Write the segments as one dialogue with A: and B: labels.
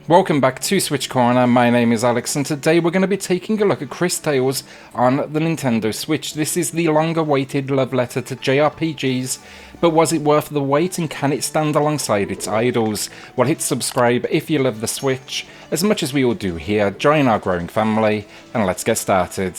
A: Welcome back to SwitchCorner. My name is Alex, and today we're going to be taking a look at Cris Tales on the Nintendo Switch. This is the long-awaited love letter to JRPGs, but was it worth the wait, and can it stand alongside its idols? Well, hit subscribe if you love the Switch, as much as we all do here. Join our growing family, and let's get started.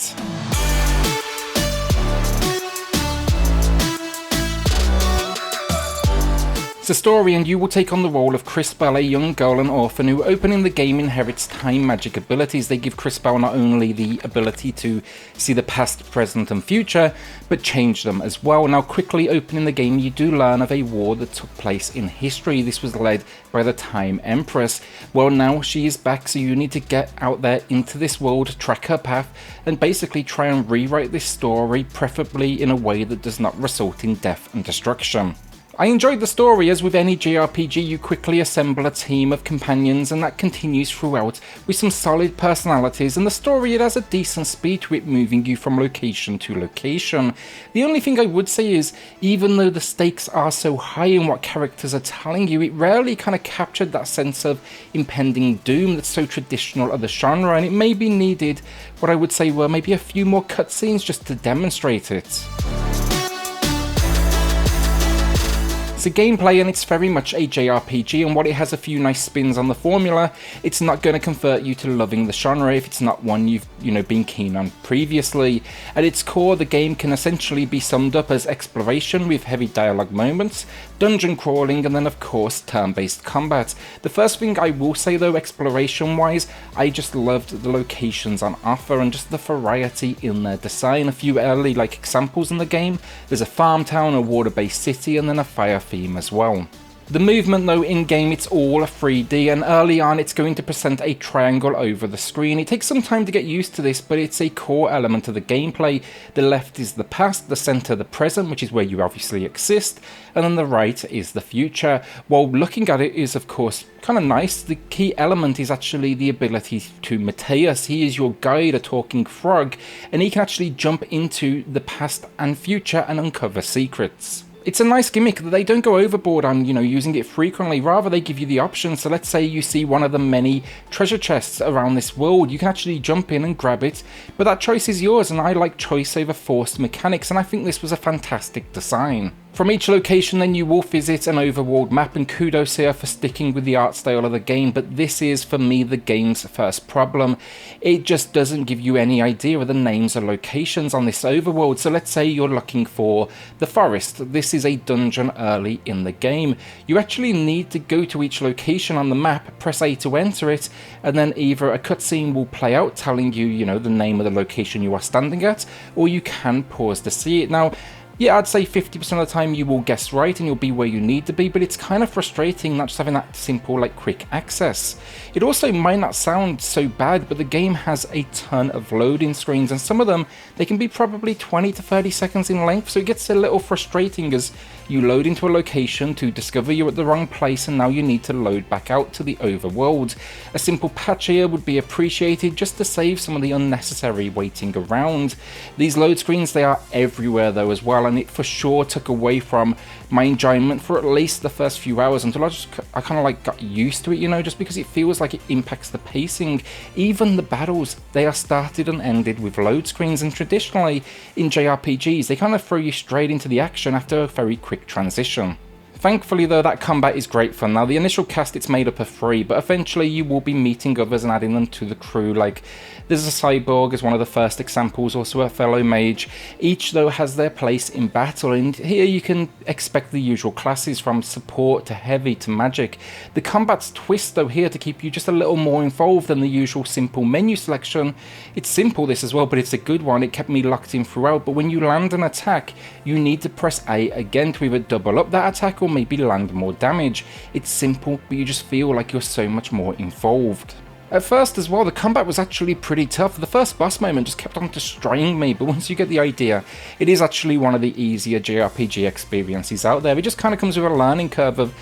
A: It's a story, and you will take on the role of Crisbell, a young girl and orphan who, opening the game, inherits time magic abilities. They give Crisbell not only the ability to see the past, present and future, but change them as well. Now, quickly opening the game, you do learn of a war that took place in history. This was led by the Time Empress. Well, now she is back, so you need to get out there into this world, track her path, and basically try and rewrite this story, preferably in a way that does not result in death and destruction. I enjoyed the story. As with any JRPG, you quickly assemble a team of companions, and that continues throughout with some solid personalities, and the story, it has a decent speed to it, moving you from location to location. The only thing I would say is, even though the stakes are so high in what characters are telling you, it rarely kind of captured that sense of impending doom that's so traditional of the genre, and it maybe needed what I would say were maybe a few more cutscenes just to demonstrate it. It's a gameplay, and it's very much a JRPG, and while it has a few nice spins on the formula, it's not going to convert you to loving the genre if it's not one you've been keen on previously. At its core, the game can essentially be summed up as exploration with heavy dialogue moments, dungeon crawling, and then of course turn-based combat. The first thing I will say though, exploration wise, I just loved the locations on offer and just the variety in their design. A few early examples in the game: there's a farm town, a water-based city, and then a fire theme as well. The movement though in-game, it's all 3D, and early on it's going to present a triangle over the screen. It takes some time to get used to this, but it's a core element of the gameplay. The left is the past, the centre the present, which is where you obviously exist, and then the right is the future. While looking at it is of course kind of nice, the key element is actually the ability to Mateus. He is your guide, a talking frog, and he can actually jump into the past and future and uncover secrets. It's a nice gimmick that they don't go overboard on, using it frequently. Rather, they give you the option. So let's say you see one of the many treasure chests around this world, you can actually jump in and grab it, but that choice is yours, and I like choice over forced mechanics, and I think this was a fantastic design. From each location then you will visit an overworld map, and kudos here for sticking with the art style of the game, but this is for me the game's first problem. It just doesn't give you any idea of the names or locations on this overworld. So let's say you're looking for the forest. This is a dungeon early in the game. You actually need to go to each location on the map, press A to enter it, and then either a cutscene will play out telling you, the name of the location you are standing at, or you can pause to see it. Now, yeah, I'd say 50% of the time you will guess right and you'll be where you need to be, but it's kind of frustrating not just having that simple quick access. It also might not sound so bad, but the game has a ton of loading screens, and some of them, they can be probably 20 to 30 seconds in length, so it gets a little frustrating as you load into a location to discover you're at the wrong place, and now you need to load back out to the overworld. A simple patch here would be appreciated just to save some of the unnecessary waiting around. These load screens, they are everywhere though as well, and it for sure took away from my enjoyment for at least the first few hours until I kind of got used to it, just because it feels like it impacts the pacing. Even the battles, they are started and ended with load screens, and traditionally in JRPGs they kind of throw you straight into the action after a very quick transition. Thankfully though, that combat is great fun. Now, the initial cast, it's made up of 3, but eventually you will be meeting others and adding them to the crew. There's a cyborg as one of the first examples, also a fellow mage. Each though has their place in battle, and here you can expect the usual classes from support to heavy to magic. The combat's twist though here to keep you just a little more involved than the usual simple menu selection. It's simple this as well, but it's a good one. It kept me locked in throughout, but when you land an attack, you need to press A again to either double up that attack or maybe land more damage. It's simple, but you just feel like you're so much more involved. At first as well, the combat was actually pretty tough. The first boss moment just kept on destroying me, but once you get the idea, it is actually one of the easier JRPG experiences out there. It just kind of comes with a learning curve of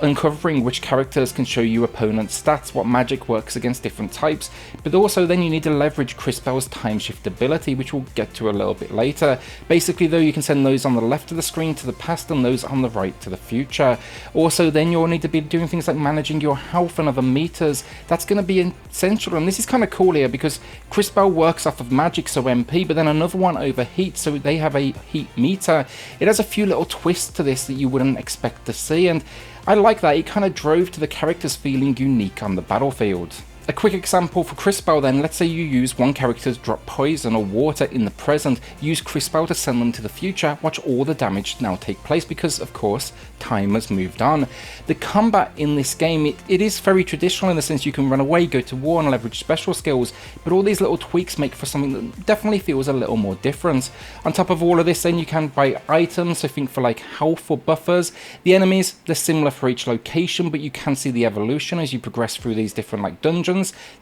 A: uncovering which characters can show you opponent's stats, what magic works against different types, but also then you need to leverage Crisbell's time shift ability, which we'll get to a little bit later. Basically though, you can send those on the left of the screen to the past and those on the right to the future. Also then you'll need to be doing things like managing your health and other meters. That's going to be essential, and this is kind of cool here because Crisbell works off of magic, so MP, but then another one overheats, so they have a heat meter. It has a few little twists to this that you wouldn't expect to see, and I like that. It kind of drove to the characters feeling unique on the battlefield. A quick example for Crisbell then, let's say you use one character to drop poison or water in the present, use Crisbell to send them to the future, watch all the damage now take place because of course time has moved on. The combat in this game, it is very traditional in the sense you can run away, go to war and leverage special skills, but all these little tweaks make for something that definitely feels a little more different. On top of all of this then you can buy items, so think for like health or buffers. The enemies, they're similar for each location, but you can see the evolution as you progress through these different like dungeons.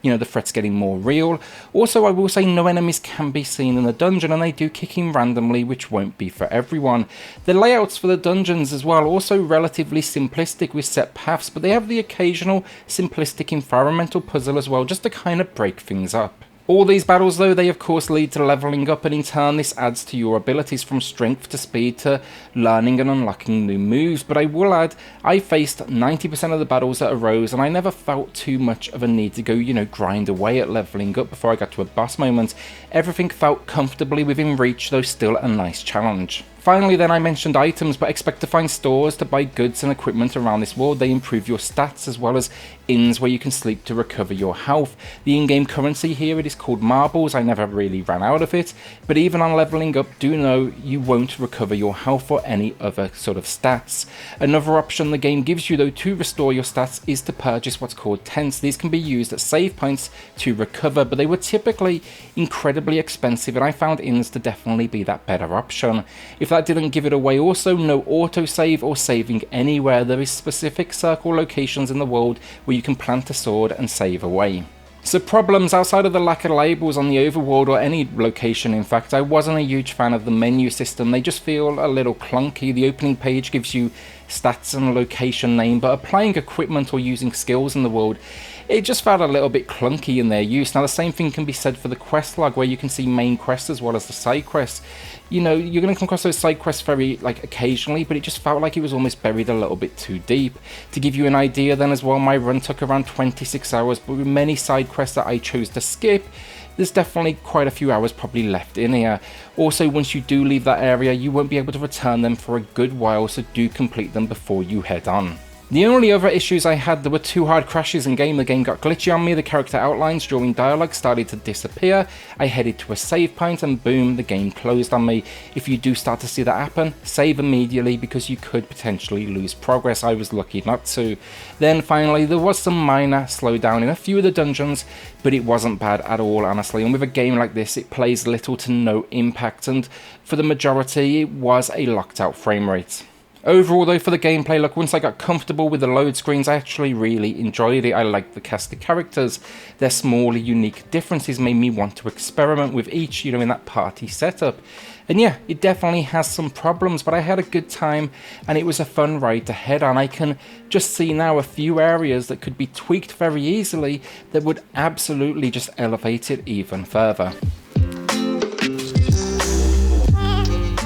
A: You know, the threat's getting more real. Also, I will say no enemies can be seen in the dungeon, and they do kick in randomly, which won't be for everyone. The layouts for the dungeons as well, also relatively simplistic with set paths, but they have the occasional simplistic environmental puzzle as well, just to kind of break things up. All these battles though, they of course lead to leveling up, and in turn this adds to your abilities from strength to speed to learning and unlocking new moves. But I will add, I faced 90% of the battles that arose and I never felt too much of a need to go, you know, grind away at leveling up before I got to a boss moment. Everything felt comfortably within reach, though still a nice challenge. Finally then, I mentioned items, but expect to find stores to buy goods and equipment around this world. They improve your stats, as well as inns where you can sleep to recover your health. The in-game currency here, it is called marbles. I never really ran out of it, but even on leveling up, do know you won't recover your health or any other sort of stats. Another option the game gives you though to restore your stats is to purchase what's called tents. These can be used at save points to recover, but they were typically incredibly expensive, and I found inns to definitely be that better option. If that didn't give it away, also no autosave or saving anywhere. There is specific circle locations in the world where you can plant a sword and save away. So problems outside of the lack of labels on the overworld, or any location in fact, I wasn't a huge fan of the menu system. They just feel a little clunky. The opening page gives you stats and a location name, but applying equipment or using skills in the world, it just felt a little bit clunky in their use. Now the same thing can be said for the quest log, where you can see main quests as well as the side quests. You know, you're going to come across those side quests very occasionally, but it just felt like it was almost buried a little bit too deep. To give you an idea then as well, my run took around 26 hours, but with many side quests that I chose to skip, there's definitely quite a few hours probably left in here. Also, once you do leave that area, you won't be able to return them for a good while, so do complete them before you head on. The only other issues I had, there were 2 hard crashes in game. The game got glitchy on me, the character outlines during dialogue started to disappear, I headed to a save point and boom, the game closed on me. If you do start to see that happen, save immediately because you could potentially lose progress. I was lucky not to. Then finally, there was some minor slowdown in a few of the dungeons, but it wasn't bad at all honestly, and with a game like this it plays little to no impact, and for the majority it was a locked out frame rate. Overall though, for the gameplay, look, once I got comfortable with the load screens, I actually really enjoyed it. I liked the cast of characters. Their small unique differences made me want to experiment with each, you know, in that party setup. And yeah, it definitely has some problems, but I had a good time and it was a fun ride to head on. I can just see now a few areas that could be tweaked very easily that would absolutely just elevate it even further.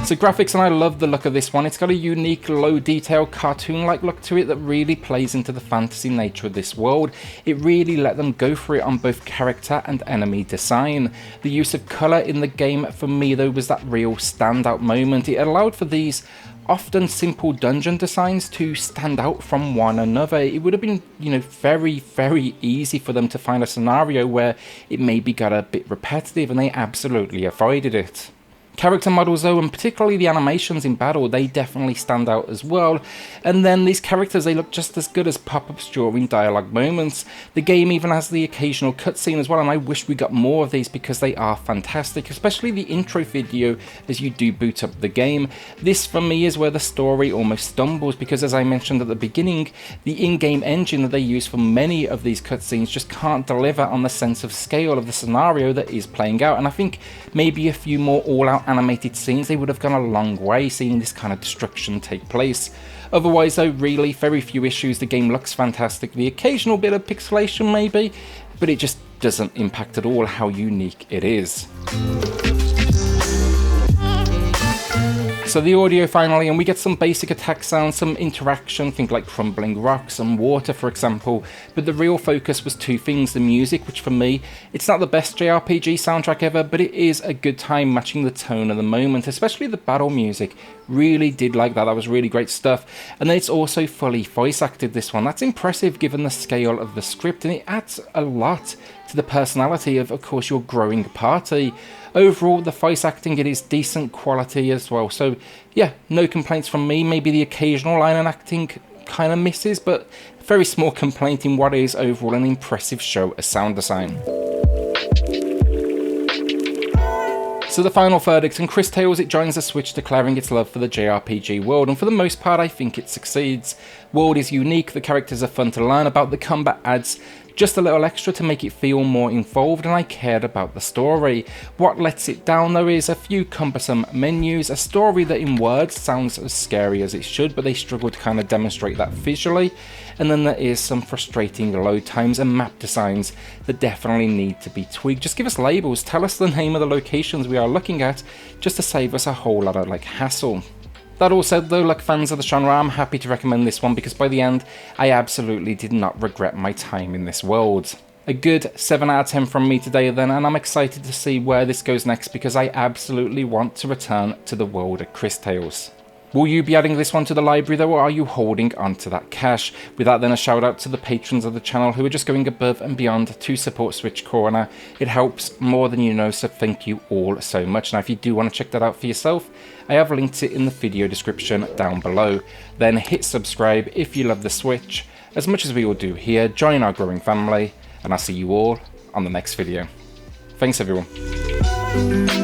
A: So graphics, and I love the look of this one. It's got a unique, low detail, cartoon-like look to it that really plays into the fantasy nature of this world. It really let them go for it on both character and enemy design. The use of colour in the game for me though was that real standout moment. It allowed for these often simple dungeon designs to stand out from one another. It would have been, you know, very, very easy for them to find a scenario where it maybe got a bit repetitive, and they absolutely avoided it. Character models though, and particularly the animations in battle, they definitely stand out as well. And then these characters, they look just as good as pop-ups during dialogue moments. The game even has the occasional cutscene as well, and I wish we got more of these because they are fantastic, especially the intro video as you do boot up the game. This for me is where the story almost stumbles, because as I mentioned at the beginning, the in-game engine that they use for many of these cutscenes just can't deliver on the sense of scale of the scenario that is playing out, and I think maybe a few more all-out animated scenes, they would have gone a long way seeing this kind of destruction take place. Otherwise though, really very few issues. The game looks fantastic, the occasional bit of pixelation maybe, but it just doesn't impact at all how unique it is. So the audio finally, and we get some basic attack sounds, some interaction, think like crumbling rocks and water for example, but the real focus was two things: the music, which for me, it's not the best JRPG soundtrack ever, but it is a good time matching the tone of the moment, especially the battle music. Really did like that, that was really great stuff. And then it's also fully voice acted, this one. That's impressive given the scale of the script, and it adds a lot to the personality of course, your growing party. Overall, the voice acting, it is decent quality as well, so yeah, no complaints from me. Maybe the occasional line and acting kind of misses, but very small complaint in what is overall an impressive show of sound design. So the final verdict, and Cris Tales, it joins the Switch declaring its love for the JRPG world, and for the most part I think it succeeds. World is unique, the characters are fun to learn about, the combat adds just a little extra to make it feel more involved, and I cared about the story. What lets it down though is a few cumbersome menus, a story that in words sounds as scary as it should, but they struggle to kind of demonstrate that visually, and then there is some frustrating load times and map designs that definitely need to be tweaked. Just give us labels, tell us the name of the locations we are looking at, just to save us a whole lot of hassle. That all said though, like fans of the genre, I'm happy to recommend this one because by the end, I absolutely did not regret my time in this world. A good 7 out of 10 from me today then, and I'm excited to see where this goes next because I absolutely want to return to the world of Cris Tales. Will you be adding this one to the library though, or are you holding onto that cash? With that then, a shout out to the patrons of the channel who are just going above and beyond to support SwitchCorner. It helps more than you know, so thank you all so much. Now if you do want to check that out for yourself, I have linked it in the video description down below. Then hit subscribe if you love the Switch, as much as we all do here. Join our growing family, and I'll see you all on the next video. Thanks everyone.